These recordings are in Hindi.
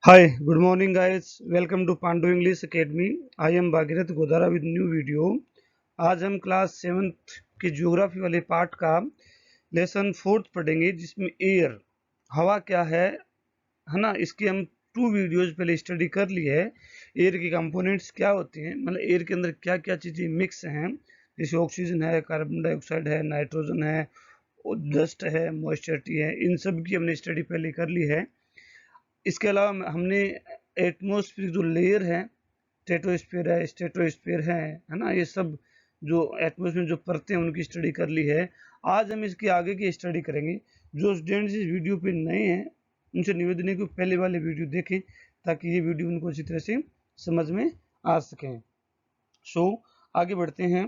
Hi, good morning guys. Welcome to Pandu English Academy. I am Bhagirath Godara with new video. आज हम क्लास 7th की ज्योग्राफी वाले पार्ट का लेसन 4th पढ़ेंगे जिसमें एयर हवा क्या है ना। इसकी हम 2 वीडियोज पहले स्टडी कर ली है। एयर के कंपोनेंट्स क्या होते हैं, मतलब एयर के अंदर क्या क्या चीज़ें मिक्स हैं, जैसे ऑक्सीजन है, कार्बन डाइऑक्साइड है, नाइट्रोजन है, डस्ट है, मॉइस्चरिटी है, इन सब की हमने स्टडी पहले कर ली है। इसके अलावा हमने एटमॉस्फेयर जो लेयर है, टेटोस्फेयर है, स्ट्रेटोस्फेयर है ना, ये सब जो एटमॉस्फेयर जो परतें हैं उनकी स्टडी कर ली है। आज हम इसके आगे की स्टडी करेंगे। जो स्टूडेंट्स इस वीडियो पे नए हैं उनसे निवेदन है कि पहले वाले वीडियो देखें ताकि ये वीडियो उनको अच्छी तरह से समझ में आ सकें। सो आगे बढ़ते हैं।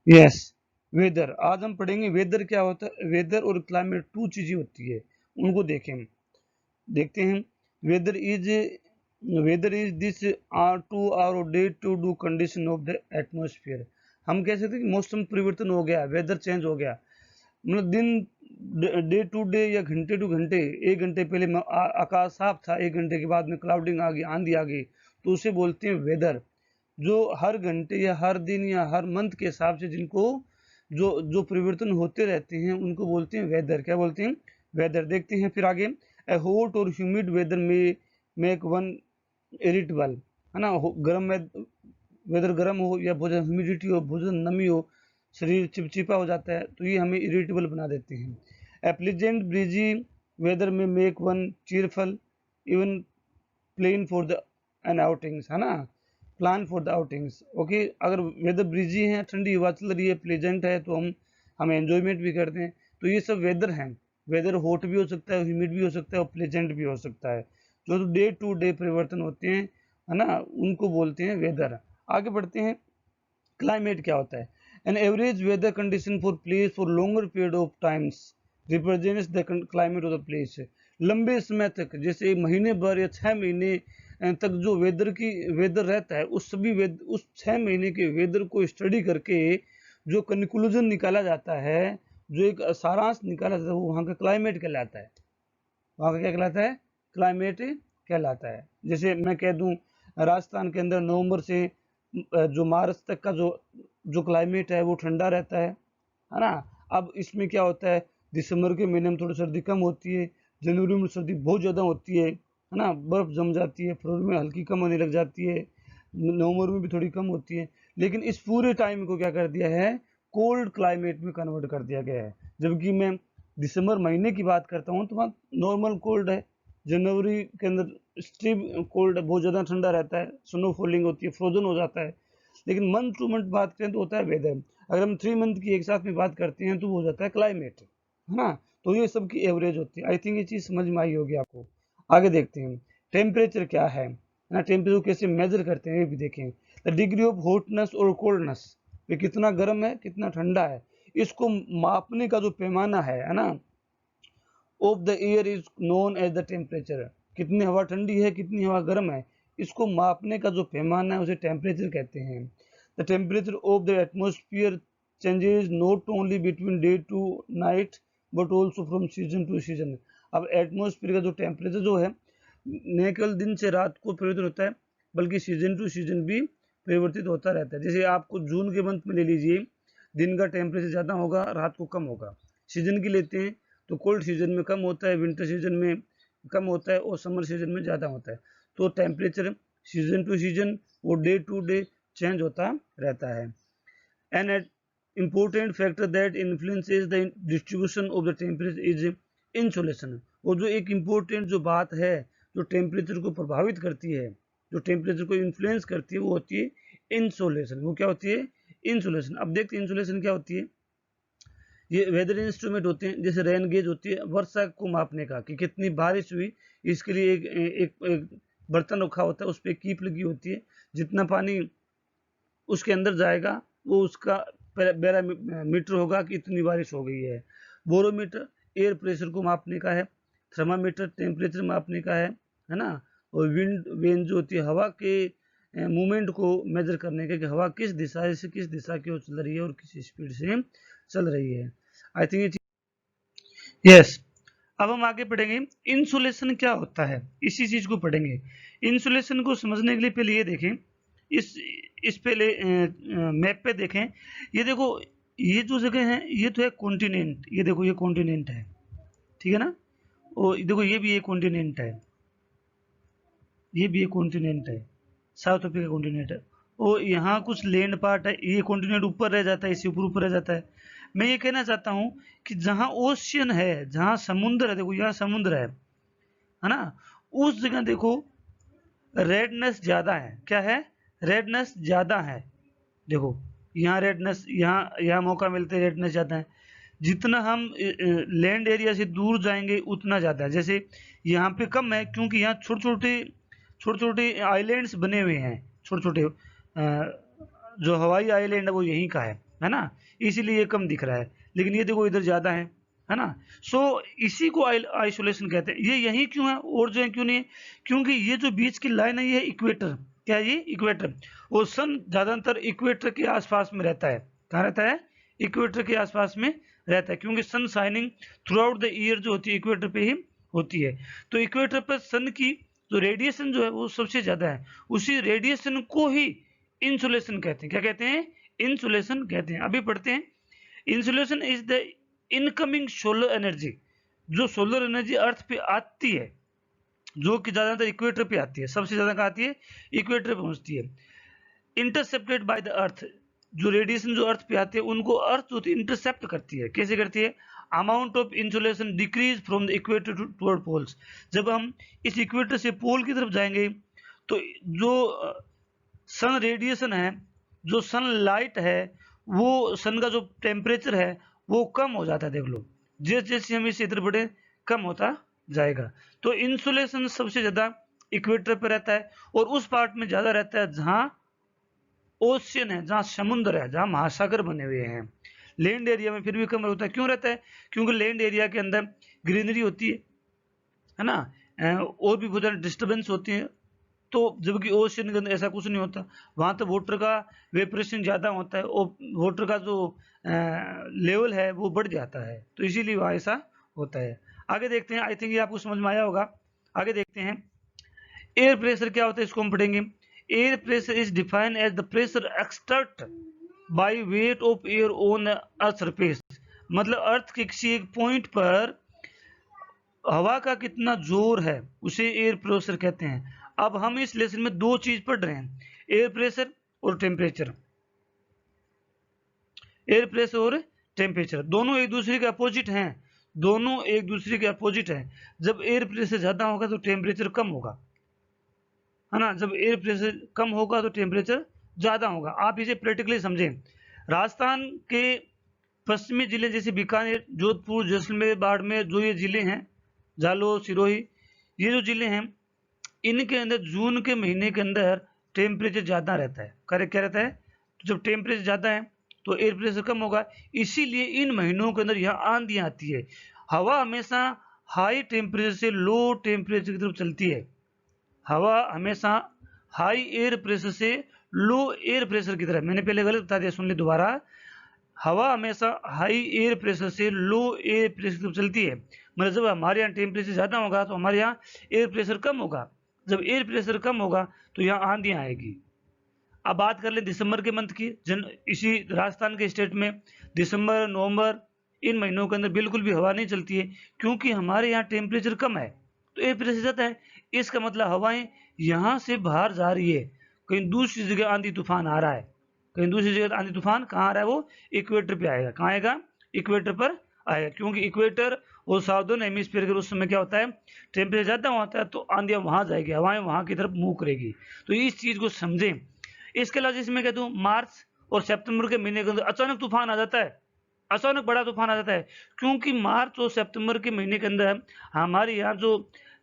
यस, वेदर आज हम पढ़ेंगे। वेदर क्या होता है, वेदर और क्लाइमेट 2 चीजें होती है, उनको देखते हैं। Weather is weather is this are to are day to do condition of the atmosphere. हम कह सकते हैं कि मौसम परिवर्तन हो गया, वेदर चेंज हो गया, मतलब दिन डे टू डे या घंटे टू घंटे। 1 घंटे पहले आकाश साफ था, 1 घंटे के बाद में क्लाउडिंग आ गई, आंधी आ गई, तो उसे बोलते हैं वेदर। जो हर घंटे या हर दिन या हर मंथ के हिसाब से जिनको जो जो परिवर्तन होते रहते हैं उनको बोलते हैं वेदर। क्या बोलते हैं? वेदर। देखते हैं फिर आगे। ए हॉट और humid weather may make one irritable, है ना। गर्म में वेदर गर्म हो या भोजन ह्यूमिडिटी हो, भोजन नमी हो, शरीर चिपचिपा हो जाता है, तो ये हमें इरिटेबल बना देते हैं। A pleasant breezy weather may make one cheerful even plan for the an outings, है ना। Plan for the outings. Okay, अगर वेदर ब्रिजी है, ठंडी हवा चल रही है, प्लेजेंट है, तो हम एंजॉयमेंट भी करते हैं। तो ये सब वेदर हैं। वेदर हॉट भी हो सकता है, ह्यूमिड भी हो सकता है और प्लेजेंट भी हो सकता है। जो डे टू डे परिवर्तन होते हैं, है ना, उनको बोलते हैं वेदर। आगे बढ़ते हैं। क्लाइमेट क्या होता है? An average weather condition for place for longer period of times represents the climate of the place. लंबे समय तक, जैसे महीने भर या 6 महीने तक जो वेदर रहता है, उस 6 महीने के वेदर को स्टडी करके जो कंक्लूजन निकाला जाता है, जो एक सारांश निकाला जाता है, वो वहाँ का क्लाइमेट कहलाता है। वहाँ का क्या कहलाता है? क्लाइमेट कहलाता है। जैसे मैं कह दूं, राजस्थान के अंदर नवंबर से जो मार्च तक का जो क्लाइमेट है वो ठंडा रहता है ना। अब इसमें क्या होता है, दिसंबर के महीने में थोड़ी सर्दी कम होती है, जनवरी में सर्दी बहुत ज़्यादा होती है ना, बर्फ़ जम जाती है, फरवरी में हल्की कम होने लग जाती है, नवंबर में भी थोड़ी कम होती है। लेकिन इस पूरे टाइम को क्या कर दिया है, कोल्ड क्लाइमेट में कन्वर्ट कर दिया गया है। जबकि मैं दिसंबर महीने की बात करता हूँ तो वहाँ नॉर्मल कोल्ड है। जनवरी के अंदर एक्सट्रीम कोल्ड है, बहुत ज़्यादा ठंडा रहता है, स्नो फॉलिंग होती है, फ्रोजन हो जाता है। लेकिन मंथ टू मंथ बात करें तो होता है वेदर। अगर हम 3 मंथ की एक साथ में बात करते हैं तो वो हो जाता है क्लाइमेट, है ना। तो ये सब की एवरेज होती है। आई थिंक ये चीज़ समझ में आई होगी आपको। आगे देखते हैं। टेम्परेचर क्या है ना, टेम्परेचर कैसे मेजर करते हैं ये भी देखें। द डिग्री ऑफ हॉटनेस और कोल्डनेस, ये कितना गर्म है कितना ठंडा है, इसको मापने का जो पैमाना है ना, of the air is known as the temperature. कितनी हवा ठंडी है, कितनी हवा गर्म है, इसको मापने का जो पैमाना है उसे टेम्परेचर कहते हैं। The temperature of the atmosphere changes not only between day to night but also from season to season. अब एटमोस्फियर का जो टेम्परेचर जो है, न केवल दिन से रात को परिवर्तन होता है, बल्कि सीजन टू सीजन भी परिवर्तित होता रहता है। जैसे आपको जून के मंथ में ले लीजिए, दिन का टेम्परेचर ज़्यादा होगा, रात को कम होगा। सीजन की लेते हैं तो कोल्ड सीजन में कम होता है, विंटर सीजन में कम होता है और समर सीजन में ज़्यादा होता है। तो टेम्परेचर सीजन टू सीजन और डे टू डे चेंज होता रहता है। An important factor that influences the distribution of the temperature is insolation। और जो एक इम्पोर्टेंट जो बात है, जो टेम्परेचर को प्रभावित करती है, जो टेम्परेचर को इन्फ्लुएंस करती है, वो होती है इंसोलेशन। वो क्या होती है? इंसोलेशन। अब देखते हैं इंसोलेशन क्या होती है। ये वेदर इंस्ट्रूमेंट होते हैं, जैसे रेन गेज होती है वर्षा को मापने का कि कितनी बारिश हुई। इसके लिए एक बर्तन रखा होता है, उस पर कीप लगी होती है। जितना पानी उसके अंदर जाएगा वो उसका बैरोमीटर होगा कि इतनी बारिश हो गई है। बोरोमीटर एयर प्रेशर को मापने का है। थर्मामीटर टेम्परेचर मापने का है ना। और विंड वेन जो होती है हवा के मूवमेंट को मेजर करने का, कि हवा किस दिशा से किस दिशा की ओर चल रही है और किस स्पीड से चल रही है। I think yes. अब हम आगे पढ़ेंगे इंसुलेशन क्या होता है, इसी चीज को पढ़ेंगे। इंसुलेशन को समझने के लिए पहले ये देखें, इस पहले मैप पे देखें। ये देखो, ये जो जगह है ये तो है कॉन्टिनेंट, ये देखो ये कॉन्टिनेंट है, ठीक है ना। और देखो ये भी एक कॉन्टिनेंट है, ये भी एक कॉन्टिनेंट है, साउथ अफ्रीका कॉन्टिनेंट है। और यहाँ कुछ लैंड पार्ट है, ये कॉन्टिनेंट ऊपर रह जाता है, इससे ऊपर ऊपर रह जाता है। मैं ये कहना चाहता हूँ कि जहाँ ओशियन है, जहाँ समुद्र है, देखो यहाँ समुद्र है ना, उस जगह देखो रेडनेस ज्यादा है। क्या है? रेडनेस ज्यादा है। देखो यहाँ रेडनेस, यहाँ मौका मिलता है, रेडनेस ज्यादा है। जितना हम लैंड एरिया से दूर जाएंगे उतना ज्यादा है। जैसे यहाँ पे कम है क्योंकि यहाँ छोटे छोटे आइलैंड्स बने हुए हैं, छोटे छोटे जो हवाई आइलैंड है वो यहीं का है ना, इसीलिए ये कम दिख रहा है। लेकिन ये देखो इधर ज्यादा है ना। सो इसी को आइसोलेशन कहते हैं। ये यही क्यों है और जो है क्यों नहीं है? क्योंकि ये जो बीच की लाइन है ये इक्वेटर, क्या है ये? इक्वेटर। और सन ज्यादातर इक्वेटर के आसपास में रहता है। कहाँ रहता है? इक्वेटर के आसपास में रहता है, क्योंकि sun shining throughout the year जो होती है इक्वेटर पे ही होती है। तो इक्वेटर पर सन की जो रेडिएशन जो है वो सबसे ज्यादा है, उसी रेडिएशन को ही इंसुलेशन कहते हैं। क्या कहते हैं? इंसुलेशन कहते हैं। अभी पढ़ते हैं। Insolation is the incoming solar energy, जो सोलर एनर्जी अर्थ पे आती है, जो कि ज्यादातर इक्वेटर पे आती है, सबसे ज्यादा कहाँ आती है? इक्वेटर पे पहुंचती है। इंटरसेप्टेड बाय द अर्थ, जो रेडिएशन जो अर्थ पे आते हैं उनको अर्थ जो इंटरसेप्ट करती है। कैसे करती है? Amount of insolation decrease from the equator toward poles. जब हम इस इक्वेटर से पोल की तरफ जाएंगे तो जो सन रेडिएशन है, जो सन लाइट है, वो सन का जो टेम्परेचर है वो कम हो जाता है। देख लो, जैसे जैसे हम इस इधर बढ़े कम होता जाएगा। तो इंसुलेशन सबसे ज्यादा इक्वेटर पर रहता है, और उस पार्ट में ज्यादा रहता है जहां ओशियन है, जहां समुद्र है, जहां महासागर बने हुए हैं। लैंड एरिया में फिर भी कम होता है। क्यों रहता है? क्योंकि लैंड एरिया के अंदर ग्रीनरी होती है ना, और भी बहुत ज्यादा डिस्टर्बेंस होती है। तो जबकि ओशियन के अंदर ऐसा कुछ नहीं होता, वहां तो वाटर का वेपरेशन ज्यादा होता है और वाटर का जो लेवल है वो बढ़ जाता है, तो इसीलिए वहां ऐसा होता है। आगे देखते हैं। आई थिंक ये आपको समझ में आया होगा। आगे देखते हैं। एयर प्रेशर क्या होता है, इसको हम पढ़ेंगे। Air pressure is defined as the pressure exert by weight of air on earth surface. मतलब अर्थ के किसी एक पॉइंट पर हवा का कितना जोर है उसे एयर प्रेशर कहते हैं। अब हम इस लेसन में दो चीज पढ़ रहे हैं, एयर प्रेशर और टेम्परेचर। एयर प्रेशर और टेम्परेचर दोनों एक दूसरे के अपोजिट हैं, दोनों एक दूसरे के अपोजिट हैं। जब एयर प्रेशर ज्यादा होगा तो टेम्परेचर कम होगा, है ना। जब एयर प्रेशर कम होगा तो टेम्परेचर ज्यादा होगा। आप इसे प्रैक्टिकली समझें। राजस्थान के पश्चिमी जिले जैसे बीकानेर, जोधपुर, जैसलमेर, बाड़मेर, जो ये जिले हैं, जालोर, सिरोही, ये जो जिले हैं, इनके अंदर जून के महीने के अंदर टेम्परेचर ज्यादा रहता है। करेक्ट? क्या रहता है? तो जब टेम्परेचर ज्यादा है तो एयर प्रेशर कम होगा, इसीलिए इन महीनों के अंदर यहाँ आंधियां आती है। हवा हमेशा हाई टेम्परेचर से लो टेम्परेचर की तरफ चलती है। हवा हमेशा हाई एयर प्रेशर से लो एयर प्रेशर की तरफ, मैंने पहले गलत बता दिया, सुन ले दोबारा। हवा हमेशा हाई एयर प्रेशर से लो एयर प्रेशर की तरफ चलती है। मतलब जब हमारे यहाँ टेम्परेचर ज्यादा होगा तो हमारे यहाँ एयर प्रेशर कम होगा। जब एयर प्रेशर कम होगा तो यहाँ आंधियां आएगी। अब बात कर ले दिसंबर के मंथ की। इसी राजस्थान के स्टेट में दिसंबर, नवंबर, इन महीनों के अंदर बिल्कुल भी हवा नहीं चलती है, क्योंकि हमारे यहाँ टेम्परेचर कम है तो एयर प्रेशर ज्यादा है। इसका मतलब हवाएं यहाँ से बाहर जा रही है, कहीं दूसरी जगह आंधी तूफान आ रहा है। कहीं दूसरी जगह आंधी तूफान कहाँ आ रहा है? वो इक्वेटर पे आएगा। कहाँ आएगा? इक्वेटर पर आएगा, क्योंकि इक्वेटर और साउदर्न हेमिस्फीयर के उस समय क्या होता है, टेम्परेचर ज्यादा होता है, तो आंधियां वहां जाएगी, हवाएं वहां की तरफ मूव करेगी। तो इस चीज को समझें। इसके अलावा जैसे मैं कह दूं, मार्च और सितंबर के महीने के अंदर अचानक तूफान आ जाता है, अचानक बड़ा तूफान आ जाता है, क्योंकि मार्च और सितंबर के महीने के अंदर हमारे यहाँ जो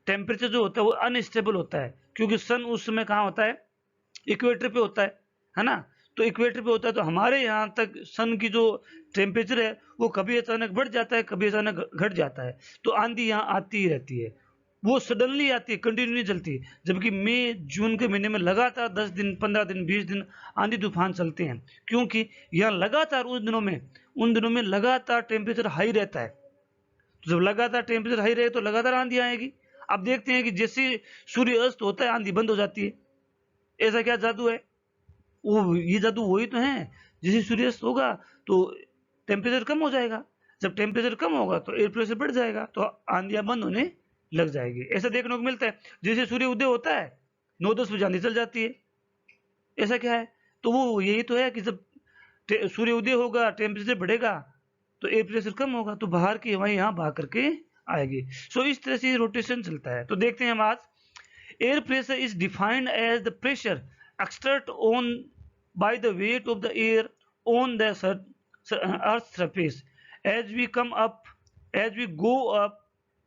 टेम्परेचर जो होता है वो अनस्टेबल होता है, क्योंकि सन उस समय कहाँ होता है? इक्वेटर पे होता है ना। तो इक्वेटर पे होता है तो हमारे यहाँ तक सन की जो टेम्परेचर है वो कभी अचानक बढ़ जाता है, कभी अचानक घट जाता है। तो आंधी यहाँ आती ही रहती है, वो सडनली आती है, कंटिन्यू नहीं चलती। जबकि मई जून के महीने में लगातार 10 दिन, 15 दिन, 20 दिन आंधी तूफान चलते हैं, क्योंकि यहाँ लगातार उन दिनों में लगातार टेम्परेचर हाई रहता है। तो जब लगातार टेम्परेचर हाई रहे तो लगातार आंधी आएगी। अब देखते हैं कि जैसे सूर्य अस्त होता है आंधी बंद हो जाती है। ऐसा क्या जादू है? वो ये जादू वही तो है। जैसे सूर्यास्त होगा तो टेम्परेचर कम हो जाएगा, जब टेम्परेचर कम होगा तो एयर प्रेशर बढ़ जाएगा, तो आंधियां बंद होने लग जाएगी। ऐसा देखने को मिलता है। जैसे सूर्य उदय होता है 9-10 बजे आंधी चल जाती है। ऐसा क्या है? तो वो यही तो है कि जब सूर्य उदय होगा टेम्परेचर बढ़ेगा तो एयर प्रेशर कम होगा, तो बाहर की हवाएं यहाँ भाग करके आएगी। सो इस तरह से रोटेशन चलता है। तो देखते हैं हम आज, air pressure is defined as the pressure exerted on by the weight of the air on the earth's surface. As we come up, as we go up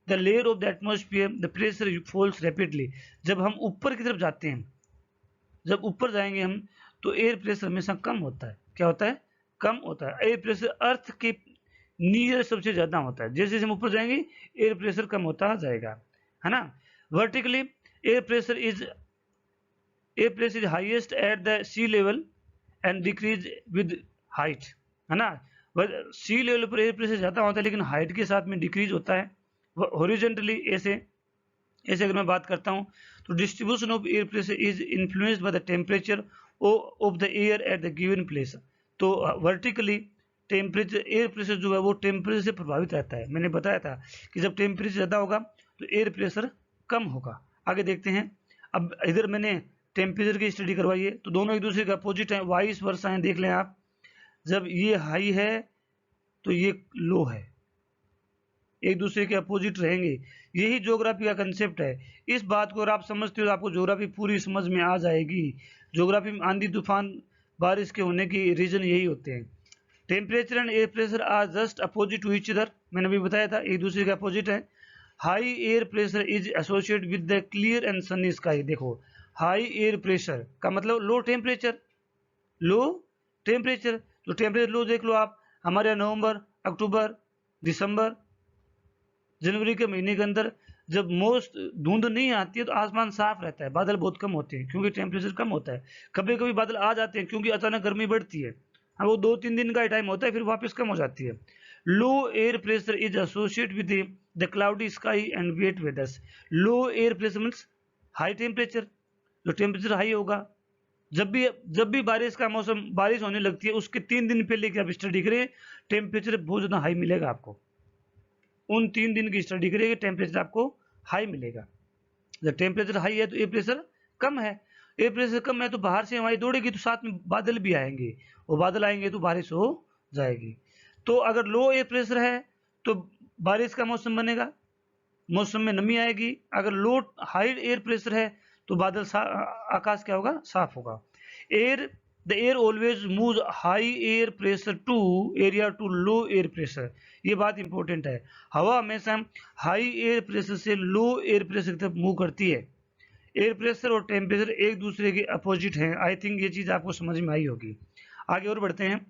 the layer of the atmosphere, the pressure falls rapidly. जब हम ऊपर की तरफ जाते हैं, जब ऊपर जाएंगे हम, तो एयर प्रेशर हमेशा कम होता है। क्या होता है? कम होता है। एयर प्रेशर अर्थ के नियर सबसे ज्यादा होता है। जैसे जैसे हम ऊपर जाएंगे एयर प्रेशर कम होता जाएगा, है ना। Vertically air pressure is air pressure is highest at the sea level and decrease with height, है ना। सी लेवल पर एयर प्रेशर ज्यादा होता है लेकिन हाइट के साथ में डिक्रीज होता है हॉरिजॉन्टली। ऐसे ऐसे अगर मैं बात करता हूं तो distribution of air pressure is influenced by the temperature of the air at the given place. तो वर्टिकली टेम्परेचर, एयर प्रेशर जो है वो टेम्परेचर से प्रभावित रहता है। मैंने बताया था कि जब टेम्परेचर ज्यादा होगा तो एयर प्रेशर कम होगा। आगे देखते हैं। अब इधर मैंने टेम्परेचर की स्टडी करवाई है, तो दोनों एक दूसरे के अपोजिट है, वाइस वर्सा है। देख लें आप, जब ये हाई है तो ये लो है, एक दूसरे के अपोजिट रहेंगे। यही ज्योग्राफी का कंसेप्ट है। इस बात को अगर आप समझते हो तो आपको ज्योग्राफी पूरी समझ में आ जाएगी। ज्योग्राफी में आंधी तूफान बारिश के होने की रीजन यही होते हैं। Temperature and air pressure are just opposite to each other, मैंने अभी बताया था, एक दूसरे के अपोजिट है। High air pressure is associate with the clear and sunny sky. देखो, हाई एयर प्रेशर का मतलब लो टेम्परेचर, लो टेम्परेचर। तो टेम्परेचर लो देख लो आप, हमारे नवंबर, अक्टूबर, दिसंबर, जनवरी के महीने के अंदर जब मोस्ट धुंध नहीं आती है तो आसमान साफ रहता है, बादल बहुत कम होते हैं क्योंकि टेम्परेचर कम होता है। कभी कभी बादल आ जाते हैं क्योंकि अचानक गर्मी बढ़ती है, हाँ वो 2-3 दिन का ही टाइम होता है, फिर वापस कम हो जाती है। Low air pressure is associate with the cloudy sky and wet weathers. Low air pressure means high temperature, जो टेम्परेचर हाई होगा। जब भी बारिश का मौसम, बारिश होने लगती है उसके 3 दिन पहले की आप स्टडी करें, टेम्परेचर बहुत ज्यादा हाई मिलेगा आपको। उन 3 दिन की स्टडी करेंगे, टेम्परेचर आपको हाई मिलेगा। जब टेम्परेचर हाई है तो एयर प्रेशर कम है। एयर प्रेशर कम है तो बाहर से हवाएं दौड़ेगी तो साथ में बादल भी आएंगे, और बादल आएंगे तो बारिश हो जाएगी। तो अगर लो एयर प्रेशर है तो बारिश का मौसम बनेगा, मौसम में नमी आएगी। अगर लो हाई एयर प्रेशर है तो बादल आकाश क्या होगा? साफ होगा। Air the air always move high air pressure to area to low air pressure. ये बात इंपॉर्टेंट है, हवा हमेशा हाई एयर प्रेशर से लो एयर प्रेशर की तरफ मूव करती है। एयर प्रेशर और टेम्परेचर एक दूसरे के अपोजिट हैं। आई थिंक ये चीज आपको समझ में आई होगी। आगे और बढ़ते हैं,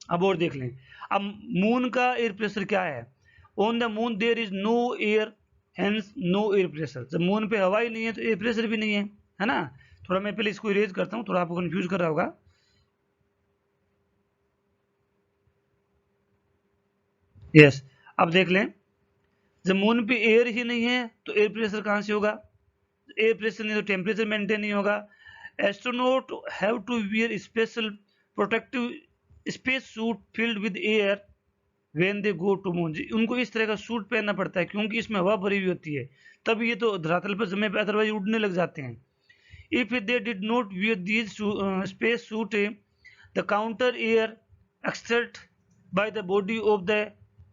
अब और देख लें। अब मून का एयर प्रेशर क्या है? On the moon there is no air, hence no air pressure. जब मून पे हवा ही नहीं है तो एयर प्रेशर भी नहीं है ना। थोड़ा मैं पहले इसको इरेज करता हूं, थोड़ा आपको कंफ्यूज कर रहा होगा। यस, अब देख लें, जब मून पे एयर ही नहीं है तो एयर प्रेशर कहां से होगा? एयर प्रेशर नहीं तो टेम्परेचर मेंटेन नहीं होगा। Astronaut have to wear special protective space suit filled with air when they go to moon. उनको इस तरह का सूट पहनना पड़ता है क्योंकि इसमें हवा भरी हुई होती है, तब ये तो धरातल पर जमे पे, अदरवाइज उड़ने लग जाते हैं। If they did not wear these space suit, the counter air exert by the body of the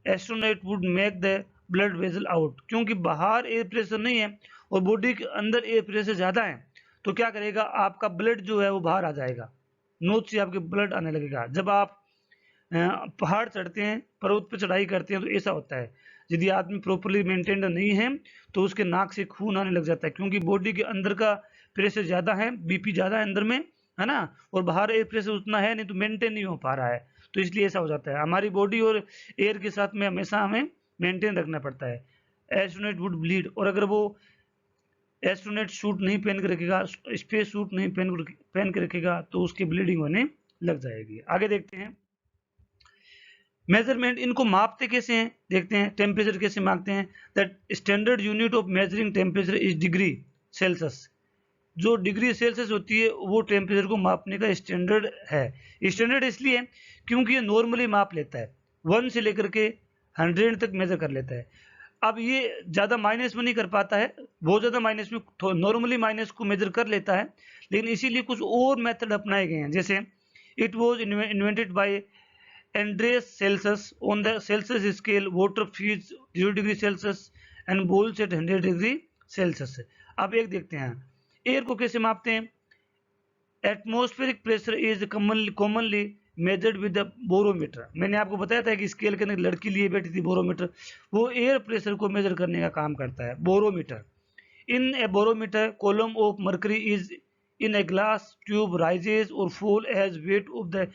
astronaut would make the blood vessel out. क्योंकि बाहर एयर प्रेशर नहीं है और बॉडी के अंदर एयर प्रेशर ज्यादा है, तो क्या करेगा? आपका ब्लड जो है वो बाहर आ जाएगा, नोज से आपके ब्लड आने लगेगा। जब आप पहाड़ चढ़ते हैं, पर्वत पर चढ़ाई करते हैं, तो ऐसा होता है। यदि आदमी प्रॉपरली मेंटेन्ड नहीं है तो उसके नाक से खून आने लग जाता है, क्योंकि बॉडी के अंदर का प्रेशर ज्यादा है, बीपी ज्यादा है अंदर में, है ना, और बाहर एयर प्रेशर उतना है नहीं तो मेंटेन नहीं हो पा रहा है, तो इसलिए ऐसा हो जाता है। हमारी बॉडी और एयर के साथ में हमेशा हमें मेंटेन रखना पड़ता है। एस्ट्रोनॉट वुड ब्लीड, और अगर वो एस्ट्रोनॉट सूट नहीं पहन के रखेगा, स्पेस सूट नहीं पहन के रखेगा, तो उसकी ब्लीडिंग होने लग जाएगी। आगे देखते हैं। मेजरमेंट, इनको मापते कैसे हैं देखते हैं। टेम्परेचर कैसे मापते हैं, that standard unit of measuring temperature is degree Celsius. जो डिग्री सेल्सियस होती है वो टेम्परेचर को मापने का स्टैंडर्ड है। स्टैंडर्ड इसलिए क्योंकि ये नॉर्मली माप लेता है, 1 से लेकर के 100 तक मेजर कर लेता है। अब ये ज़्यादा माइनस में नहीं कर पाता है, बहुत ज़्यादा माइनस में, नॉर्मली माइनस को मेजर कर लेता है, लेकिन इसीलिए कुछ और मेथड अपनाए गए हैं। जैसे it was invented by Anders Celsius, on the Celsius scale water freeze 0 degree Celsius and boils at 100 degree Celsius. अब एक देखते हैं एयर को कैसे मापते हैं। Atmospheric pressure is commonly measured with the barometer. मैंने आपको बताया था कि स्केल के अंदर लड़की लिए बैठी थी बोरोमीटर, वो एयर प्रेशर को मेजर करने का काम करता है barometer. In a barometer column of mercury is in a glass tube rises और fall as weight of the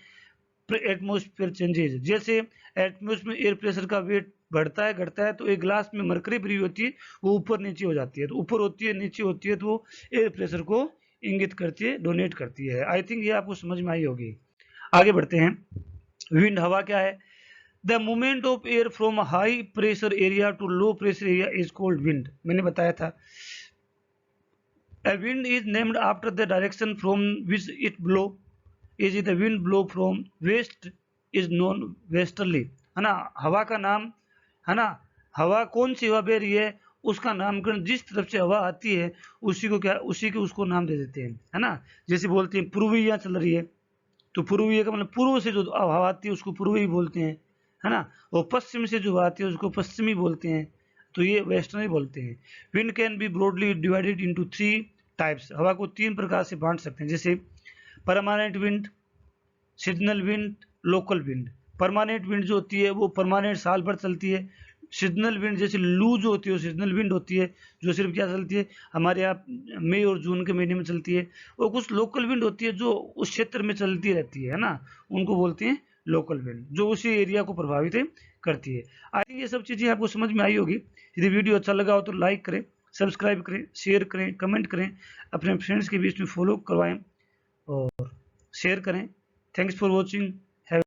atmosphere changes. जैसे एटमॉस्फेयर में एयर प्रेशर का वेट बढ़ता है घटता है, तो एक ग्लास में मरकरी भरी होती है, वो ऊपर नीचे हो जाती है, तो ऊपर होती है नीचे होती है, तो वो एयर प्रेशर को इंगित करती है, डोनेट करती है। आई थिंक ये आपको समझ में आई होगी। आगे बढ़ते हैं। विंड, हवा क्या है। The movement of air from high pressure area to low pressure area is called wind. मैंने बताया था। A wind is named after the direction from which it blow. Is it the wind blow from west is known westerly, है ना। हवा का नाम, है ना, हवा कौन सी हवा बह रही है उसका नामकरण जिस तरफ से हवा आती है उसी को क्या, उसी को उसको नाम दे देते हैं, है ना। जैसे बोलते हैं पूर्वीय चल रही है, तो पूर्वीय का मतलब पूर्व से जो हवा आती है उसको पूर्वी बोलते हैं, है ना। और पश्चिम से जो आती है उसको पश्चिमी बोलते हैं, तो ये वेस्टर्न बोलते हैं। Wind can be broadly divided into 3 types. हवा को 3 प्रकार से बांट सकते हैं, जैसे permanent wind, seasonal wind, local wind. Permanent wind जो होती है वो परमानेंट साल भर चलती है। सीजनल विंड जैसे लू जो होती है वो सीजनल विंड होती है, जो सिर्फ क्या चलती है हमारे यहाँ मई और जून के महीने में चलती है। और कुछ लोकल विंड होती है जो उस क्षेत्र में चलती रहती है ना, उनको बोलते हैं लोकल विंड, जो उसी एरिया को प्रभावित करती है। आई थिंक ये सब चीज़ें आपको समझ में आई होगी। यदि वीडियो अच्छा लगा हो तो लाइक करें, सब्सक्राइब करें, शेयर करें, कमेंट करें, अपने फ्रेंड्स के बीच में फॉलो करवाएं और शेयर करें। Thanks for watching.